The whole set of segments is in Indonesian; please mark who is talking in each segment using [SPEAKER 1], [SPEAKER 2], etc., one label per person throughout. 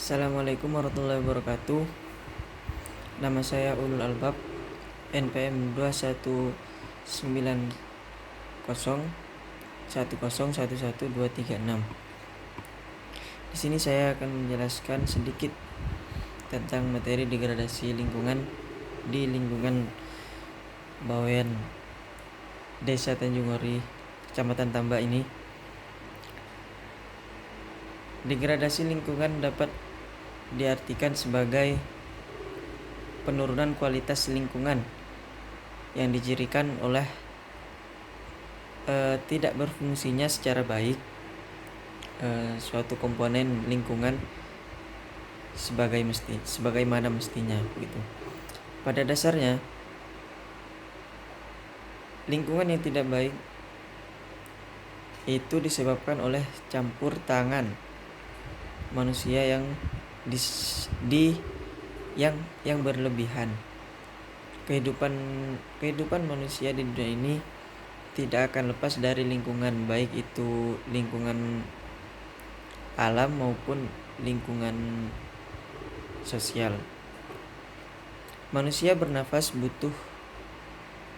[SPEAKER 1] Assalamualaikum warahmatullahi wabarakatuh. Nama saya Ulul Albab, NPM 21901011236. Di sini saya akan menjelaskan sedikit tentang materi degradasi lingkungan di lingkungan Bawean, Desa Tanjungori, Kecamatan Tambak ini. Degradasi lingkungan dapat diartikan sebagai penurunan kualitas lingkungan yang dicirikan oleh tidak berfungsinya secara baik suatu komponen lingkungan sebagaimana mestinya begitu. Pada dasarnya lingkungan yang tidak baik itu disebabkan oleh campur tangan manusia yang yang berlebihan. Kehidupan manusia di dunia ini tidak akan lepas dari lingkungan, baik itu lingkungan alam maupun lingkungan sosial. Manusia bernafas butuh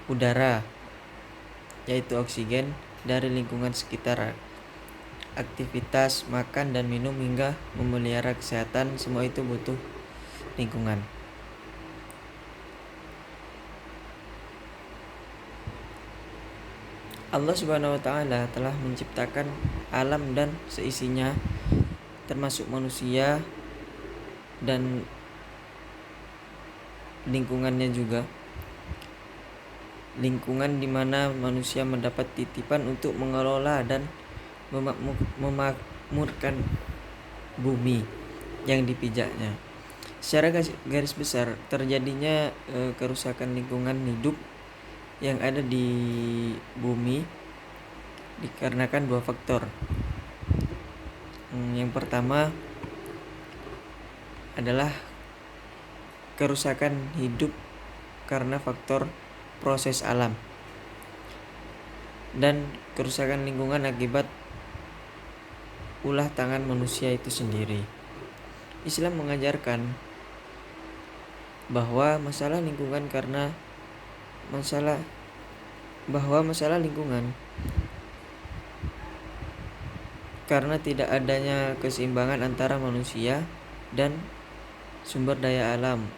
[SPEAKER 1] udara, yaitu oksigen dari lingkungan sekitar. Aktivitas makan dan minum hingga memelihara kesehatan, semua itu butuh lingkungan. Allah Subhanahu wa taala telah menciptakan alam dan seisinya, termasuk manusia dan lingkungannya juga. Lingkungan di mana manusia mendapat titipan untuk mengelola dan memakmurkan bumi yang dipijaknya. Secara garis besar, terjadinya kerusakan lingkungan hidup yang ada di bumi dikarenakan dua faktor. Yang pertama adalah kerusakan hidup karena faktor proses alam, dan kerusakan lingkungan akibat ulah tangan manusia itu sendiri. Islam mengajarkan bahwa masalah lingkungan karena tidak adanya keseimbangan antara manusia dan sumber daya alam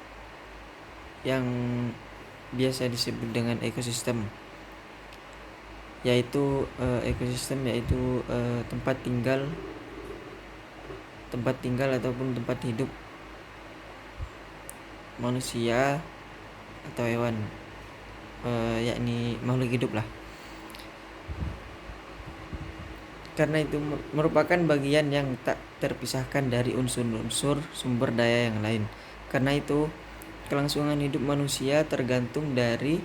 [SPEAKER 1] yang biasa disebut dengan ekosistem, yaitu tempat tinggal ataupun tempat hidup manusia atau hewan, yakni makhluk hidup lah. Karena itu merupakan bagian yang tak terpisahkan dari unsur-unsur sumber daya yang lain. Karena itu kelangsungan hidup manusia tergantung dari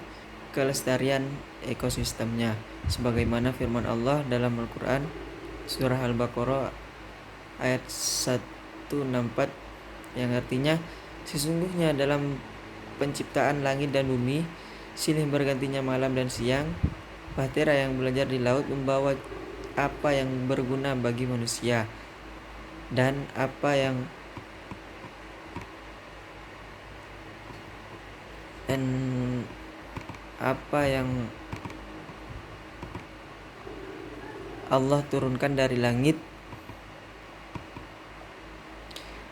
[SPEAKER 1] kelestarian ekosistemnya, sebagaimana firman Allah dalam Al-Quran surah Al-Baqarah ayat 164 yang artinya, sesungguhnya dalam penciptaan langit dan bumi, silih bergantinya malam dan siang, bahtera yang belajar di laut membawa apa yang berguna bagi manusia dan apa yang Allah turunkan dari langit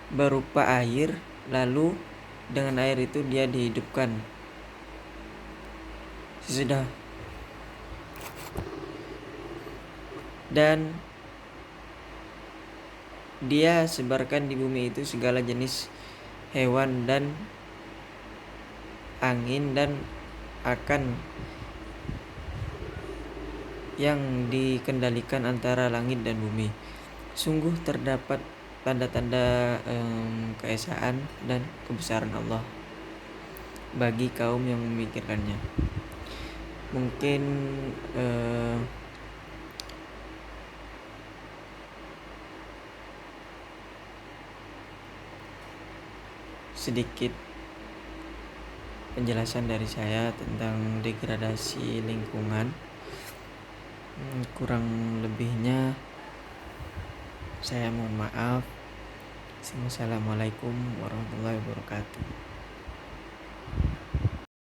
[SPEAKER 1] berupa air, lalu dengan air itu dia dihidupkan. Dan dia sebarkan di bumi itu segala jenis hewan dan angin dan akan yang dikendalikan antara langit dan bumi. Sungguh terdapat tanda-tanda keesaan dan kebesaran Allah bagi kaum yang memikirkannya. Mungkin sedikit penjelasan dari saya tentang degradasi lingkungan. Kurang lebihnya saya mohon maaf. Wassalamualaikum warahmatullahi wabarakatuh.